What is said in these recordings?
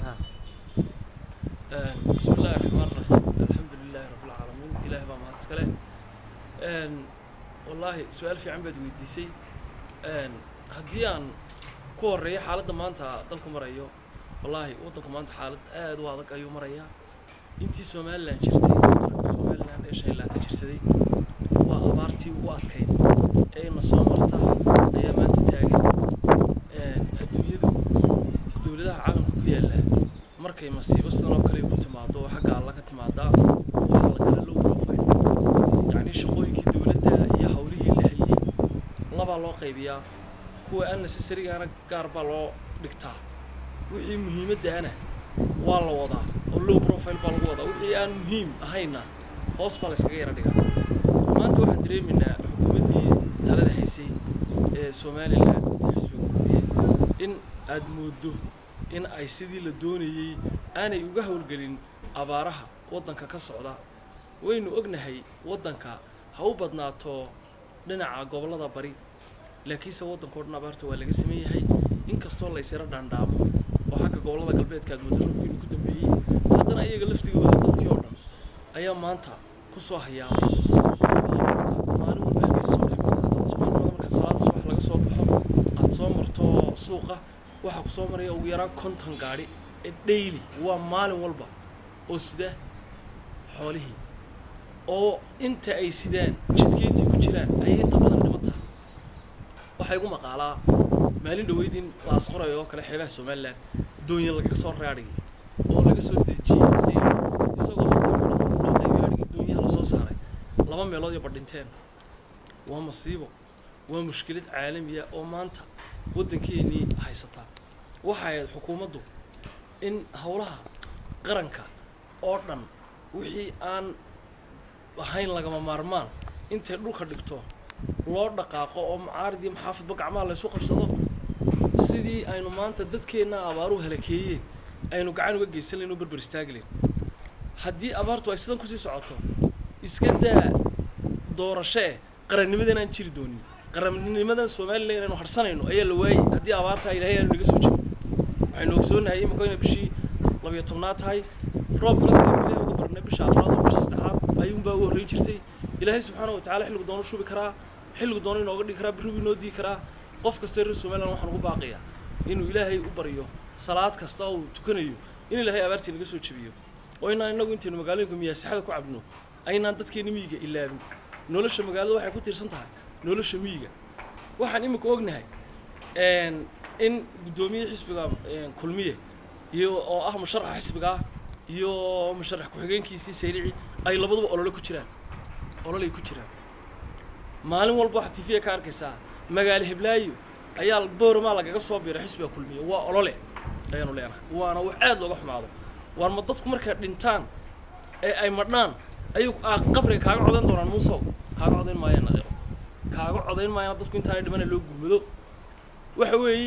ها بسم الله الرحمن الرحيم الحمد لله رب العالمين إله ما هتكله والله سؤال في عن بدوي ديسي هديان كوري حالة ما أنت ضلكم مريو والله وضلكم أنت حالة وهذاك أيو مريا أنتي سومال لان شرتي سومال لان إيش هي لا تجرسدي وأبارتي وأكيد أي نصوم مرتاح أي ما تتاجد الدنيا دولة عالم كلية له markay masiibastan oo kale ku timaado xagga Allah ka timaada waxa la kala loo profile yani shaqooyinkii dawladda iyo hawlihii la hayay laba loo qaybiyaa kuwa aan necessary ana gaar ba loo dhigtaa wixii muhiimadda ana waa la wadaa oo loo profile ba lagu wadaa wixii aan muhiim ahayna hoos baa la iskaga yara dhigaa maanta waxaan dareeminaa xukuumaddii talada haysay ee Soomaaliland in aad moodo in ay sidii la doonayay aanay uga hawlgelin abaaraha wadanka ka socda waynu ognahay wadanka ha u badnaato dhinaca gobolada bari laakiinse wadanka oo dhan abaarta waa laga sameeyay in kastoo la isira dhaandhaamo oo xagga gobolada galbeedka muddo inuu ku dambeeyay haddana iyaga laftigooda dadkii oo dhan ayaa maanta ku soo hayaamay maalin walba ay soo dhigtaan marka salaad subax laga soo baxo aad soo marto suuqa waxa ku soo maraya ugu yaraan 50 gaari daily waa maalin walba oo sida xoolihii oo inta ay sidaan jidkeedii ku jiraan ay inta badan dhimata waxay ugu maqaalaa maalin dhaweydin la asqorayo oo kale xeebaha Soomaaliland doonyo laga soo raadiyay oo laga soo dejiyay isagoo gaariga doonyaha la soo saaray laba meelood ay badhinteen waa masiibo waa mushkilad caalami ah oo maanta waddankeennii haysataa waxay xukuumaddu in hawlaha qaranka oo dhan wixii aan ahayn lagama maarmaan intay dhulka dhigto loo dhaqaaqo oo mucaarid iyo maxaafadba gacmaha la isku qabsado sidii aynu maanta dadkeenna abaaru halakeeyeen aynu gacan uga geysan lahayn oo barbar istaagi lahayn haddii abaartu ay sidan ku sii socoto iska daa doorasho qarannimadan aan jiri doonin qarannimadan Soomaaliland inaynu harsanayno ayaa la waayay haddii abaarta ay ilaahay naga soo jeedo waxaynu ogsoonahay imika bishii 12 tahay roobka ilaahay uga barnay bisha 4 bisha 3 ayuun baa u horeyn jirtay ilaahay subxaanahu wa ta'aala xilligu doono shubi karaa xilligu doono inooga dhigi karaa birubi noo dii karaa qof kasta reer Soomaaliland waxaan ugu baaqiyaa inuu ilaahay u bariyo salaad kasta oo tukanayo in ilaahay abaartii naga soo jebiyo oo inagu intaynu magaalooyinka miyaasixada ku cabno aynaan dadkeena miyiga ilaabin nolosha magaalada waxay ku tiirsan tahay nolosha miyiga waxaan imika ognahay in gudoomiye xisbiga kulmiye iyo oo ah musharax xisbiga iyo musharax ku xigeenkiisii Saylici ay labaduba olole ku jiraan maalin walba waxa TV ka arkaysaa magaalo Hiblaayo ayaa boorama lagaga soo biiray xisbiga kulmiye waa olole ayanu leenahay waana wax aad looga xumaado war ma dadku markay dhintaan ee ay madnaan ayuu qabriga kaaga codan doonaan muusow kaaga codan maayeen dadku inta ay dhiman loo gurmado waxa weey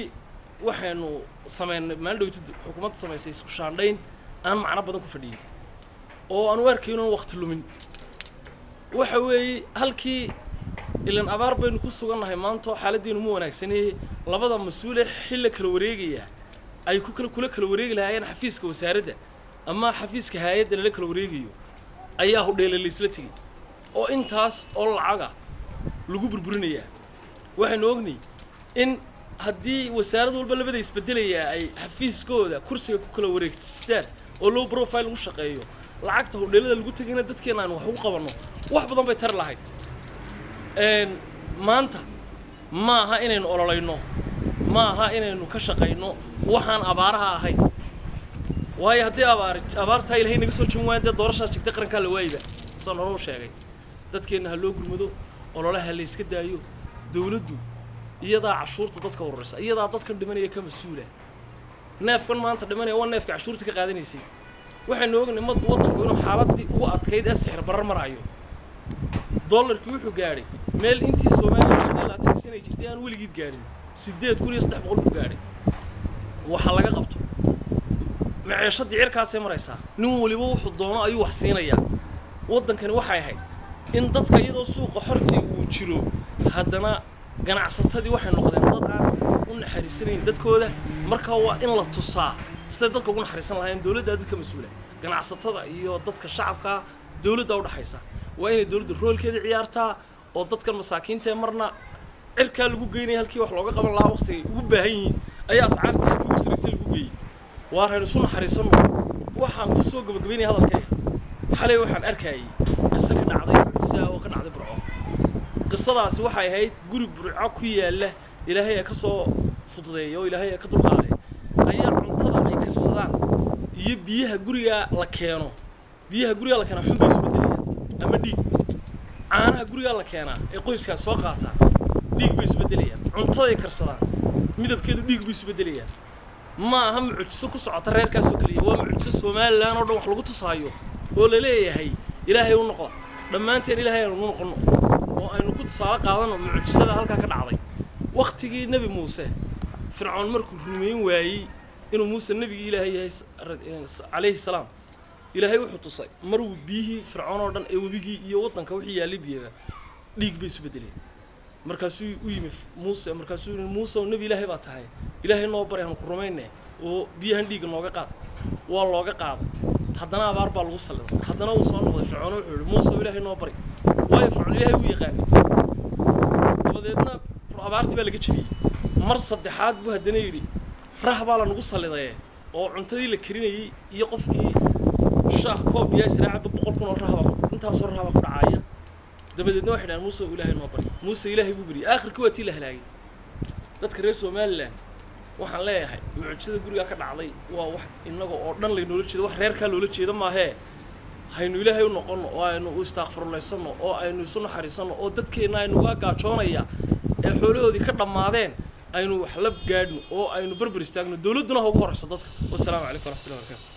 waxaanu sameeynay maalin dhawtid xukuumadda sameysay isku shaandhayn aan macna badan ku fadhiyay oo aan warkayno waqti lumin waxa weey halkii ilan abaar baynu ku sugannahay maanta xaaladdeenu mu wanaagsanay labada mas'uul ee xilli kala wareegaya ay ku kala wareegi lahaayeen xafiiska wasaaradda ama xafiiska hay'adda la kala wareegayo ayaa hudheelay isla tigay oo intaas oo lacaga lagu burburinaya waxaanu ognay in haddii wasaaradda walba labada isbedelaya ay xafiiskooda kursiga ku kala wareegtaan oo low profile lagu shaqeeyo lacagta hudheelada lagu tagayna dadkeena aan wax u qabano wax badan bay tar lahayd maanta ma aha inaynu ololayno ma aha inaynu ka shaqeyno waxaan abaaraha ahayn waayo haddii abaarta ilaahay naga soo joogo waayay doorashada jigta qaranka la waayba san hore u sheegay dadkeena ha loo gurmado ololaha la iska daayo dawladdu iyada cashuurta dadka ururisa iyada dadka dhimanaya ka mas'uula neefkan maanta dhimanaya waa neefka cashuurta ka qaadanaysay waxaanu ognahay wadanku inuu xaaladii ugu adkayd ee sixir barar marayo dollarku wuxuu gaaray meel intii Soomaaliland ay jirtay aan weligeed gaarin 8300 ku gaaray waxa laga qabto maciishada cirkaas ay maraysaa nin waliba wuxuu doono ayuu wax siinayaa wadankani waxay ahayd in dadka iyadoo suuqa xorti uu jiro haddana ganacsatadii waxay noqdeen dad aan u naxariisanayn dadkooda marka waa in la tusaa sida dadka ugu naxariisan lahayn dawladda dadka mas'uula ganacsatada iyo dadka shacabka dawladda u dhaxaysa waa inay dawladdu roolkeeda ciyaartaa oo dadka masaakiinta marna cirka lagu geynay halkii wax looga qaban lahaa waqti ugu baahan yihiin ayaa ascaarta ugu sariisay lagu geeyay waa reer soo naxariisan waxaan ku soo gabagabeynay hadalkayga xalay waxaan arkayay qisa ka dhacday Burco oo ka dhacday Burco qisadaasi waxay ahayd guri Burco ku yaala ilaahay ka soo fududeeyo ilaahay ka dulqaaday ayaa cuntada ay karsadaan iyo biyaha guriga la keeno xun bay isku bedelayaan ama dhiig caanaha guriga la keenaa ee qoyska soo qaata dhiig bay isku bedelayaan cuntada ay karsadaan midabkeedu dhiig bay isku bedelayaan ma aha mucjiso ku socota reerkaas oo kaliya waa mucjiso Soomaaliland oo dhan wax lagu tusaayo oo la leeyahay ilaahay u noqo dhamaanteen ilaahay u noqono oo aynu ku tusaale qaadano mucjisada halka ka dhacday waqtigii nabi Muuse fircoon markuu rumeyn waayay inuu Muuse nabigi ilaahay yahay alayhi salaam ilaahay wuxuu tusay maruu bihi fircoon oo dhan ee wabigii iyo wadanka wixii yaalay biyaha dhiig bay isu bedeleen markaasuu u yimid Muuse markaasuu Muuse oo nabi ilaahay baa tahay ilaahay noo baray aan ku rumeynay oo biyahan dhiig nooga qaad waa looga qaaday haddana abaar baa lagu saliday haddana uu soo noqday fircoon wuxuu Muuse ilaahay noo baray way fircoon ilaahay u yaqaan dabadeedna abaartii baa laga jabiyay mar saddexaad buu haddana yiri rah baa la nagu saliday oo cuntadii la karinayay iyo qofkii shaah koob iyo israacad 100 kun oo rah intaas oo rah ku dhacaya dabadeedna waxay dhahan Muuse ilaahay noo baray Muuse ilaahay buu bari aakhirkii waa tii la halaagay dadka reer Soomaaliland waxaan leeyahay mucjisada guriga ka dhacday waa wax inaga oo dhan leeynoola jeedo wax reerka loola jeedo ma aha haynu ilaahay u noqono oo aynu u istaghfirullaysano oo aynu isu naxariisano oo dadkeena aynu uga gaajoonaya ee xoolahoodii ka dhamaadeen aynu wax la gaadhno oo aynu barbar istaagno dawladuna ha ugu horeyso dadka. Wassalaamu calaykum wa rahmatullahi wa barakatuh.